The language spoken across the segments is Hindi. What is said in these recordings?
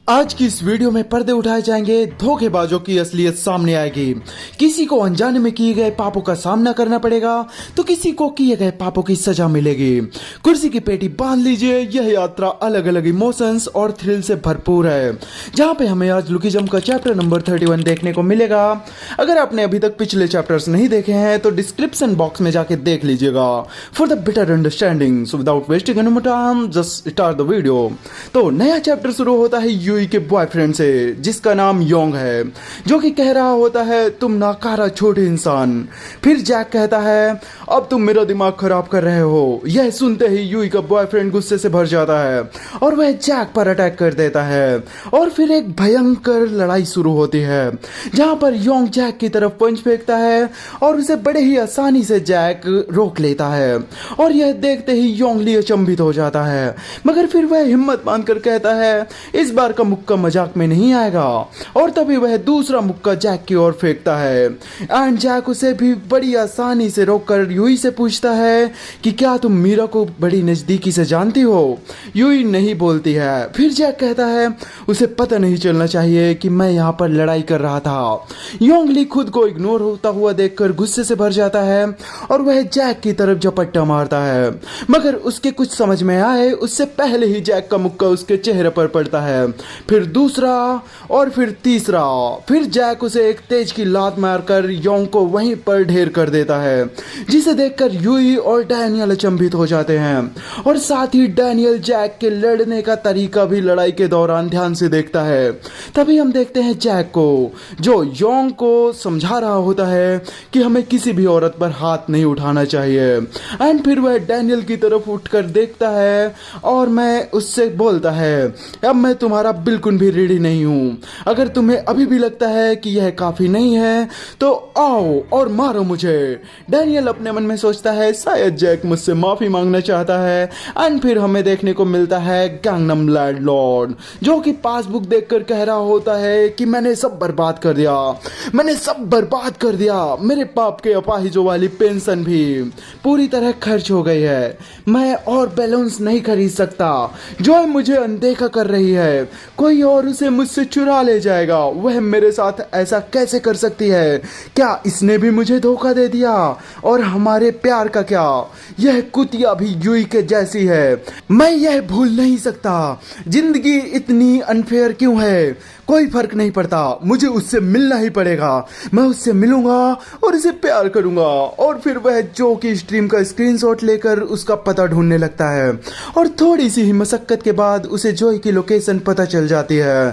आज की इस वीडियो में पर्दे उठाए जाएंगे, धोखेबाजों की असलियत सामने आएगी। किसी को अनजाने में किए गए पापों का सामना करना पड़ेगा तो किसी को किए गए पापों की सजा मिलेगी। कुर्सी की पेटी बांध लीजिए, यह यात्रा अलग अलग इमोशंस और थ्रिल से भरपूर है, जहां पे हमें आज लुकिज्म का चैप्टर नंबर 31 देखने को मिलेगा। अगर आपने अभी तक पिछले चैप्टर्स नहीं देखे हैं तो डिस्क्रिप्शन बॉक्स में जाके देख लीजिएगा for the better understanding. So without wasting any time just start the video. तो नया चैप्टर शुरू होता है यूई के बॉयफ्रेंड से, जिसका नाम योंग है, जो कि कह रहा होता है तुम नाकारा छोटे इंसान। फिर जैक कहता है अब तुम मेरा दिमाग खराब कर रहे हो। यह सुनते ही यूई का बॉयफ्रेंड गुस्से से भर जाता है और वह जैक पर अटैक कर देता है और फिर एक भयंकर लड़ाई शुरू होती है, जहां पर योंग जैक की तरफ पंच फेंकता है और उसे बड़े ही आसानी से जैक रोक लेता है। और यह देखते ही योंग ली अचंभित हो जाता है, मगर फिर वह हिम्मत बांधकर कहता है इस बार का मुक्का मजाक में नहीं आएगा। और तभी वह दूसरा मुक्का जैक की ओर फेंकता है एंड जैक उसे भी बड़ी आसानी से रोककर यूई से पूछता है कि क्या तुम मीरा को बड़ी नजदीकी से जानती हो। यूई नहीं बोलती है। फिर जैक कहता है उसे पता नहीं चलना चाहिए कि मैं यहाँ पर लड़ाई कर रहा था। योंग ली खुद को इग्नोर होता हुआ देखकर गुस्से से भर जाता है और वह जैक की तरफ झपट्टा मारता है, मगर उसके कुछ समझ में आए उससे पहले ही जैक का मुक्का उसके चेहरे पर पड़ता है। फिर दूसरा और फिर तीसरा। फिर जैक उसे एक तेज की लात मारकर योंग को वहीं पर ढेर कर देता है, जिसे देखकर यूई और डैनियल अचंभित हो जाते हैं और साथ ही डैनियल जैक के लड़ने का तरीका भी लड़ाई के दौरान ध्यान से देखता है। तभी हम देखते हैं जैक को, जो योंग को समझा रहा होता है कि हमें किसी भी औरत पर हाथ नहीं उठाना चाहिए। एंड फिर वह डैनियल की तरफ उठकर देखता है और मैं उससे बोलता है अब मैं तुम्हारा बिल्कुल भी रेडी नहीं हूँ। अगर तुम्हें अभी भी लगता है कि यह काफी नहीं है तो आओ और मारो मुझे। डैनियल अपने मन में सोचता है शायद जैक मुझसे माफी मांगना चाहता है। एंड फिर हमें देखने को मिलता है गैंगनम लैंडलॉर्ड, जो कि पासबुक देखकर कह रहा होता है कि मैंने सब बर्बाद कर दिया, मैंने सब बर्बाद कर दिया। मेरे बाप के अपाहिजों वाली पेंशन भी पूरी तरह खर्च हो गई है। मैं और बैलून्स नहीं खरीद सकता। जॉय मुझे अनदेखा कर रही है, कोई और उसे मुझसे चुरा ले जाएगा। वह मेरे साथ ऐसा कैसे कर सकती है? क्या इसने भी मुझे धोखा दे दिया? और हमारे प्यार का क्या? यह कुतिया भी यूई के जैसी है। मैं यह भूल नहीं सकता। जिंदगी इतनी अनफेयर क्यों है? कोई फर्क नहीं पड़ता, मुझे उससे मिलना ही पड़ेगा। मैं उससे मिलूंगा और उसे प्यार करूंगा। और फिर वह जो की स्ट्रीम का स्क्रीनशॉट लेकर उसका पता ढूंढने लगता है और थोड़ी सी ही मशक्कत के बाद उसे जॉय की लोकेशन पता चल जाती है।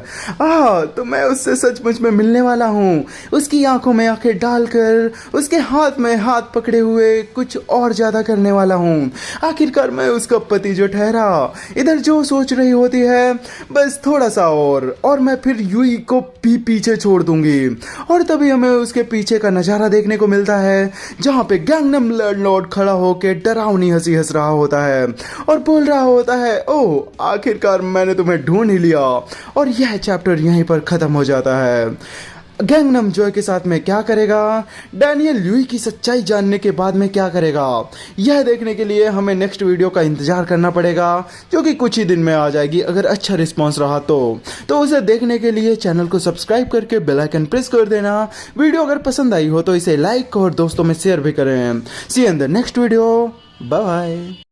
तो मैं उससे सचमुच में मिलने वाला हूँ। उसकी आंखों में आंखें डालकर उसके हाथ में हाथ पकड़े हुए कुछ और ज्यादा करने वाला हूँ। आखिरकार मैं उसका पति जो ठहरा। इधर जो सोच रही होती है बस थोड़ा सा और मैं फिर यूई को भी पीछे छोड़ दूंगी। और तभी हमें उसके पीछे का नजारा देखने को मिलता है, जहां पे गैंगनम लैंडलॉर्ड खड़ा होकर डरावनी हंसी हंस रहा होता है और बोल रहा होता है ओह आखिरकार मैंने तुम्हें ढूंढ ही लिया। और यह चैप्टर यहीं पर खत्म हो जाता है। गैंगनम जॉय के साथ में क्या करेगा, डैनियल यूई की सच्चाई जानने के बाद में क्या करेगा, यह देखने के लिए हमें नेक्स्ट वीडियो का इंतजार करना पड़ेगा, जो कि कुछ ही दिन में आ जाएगी अगर अच्छा रिस्पांस रहा तो उसे देखने के लिए चैनल को सब्सक्राइब करके बेल आइकन प्रेस कर देना। वीडियो अगर पसंद आई हो तो इसे लाइक और दोस्तों में शेयर भी करें। See you in the next video, bye bye.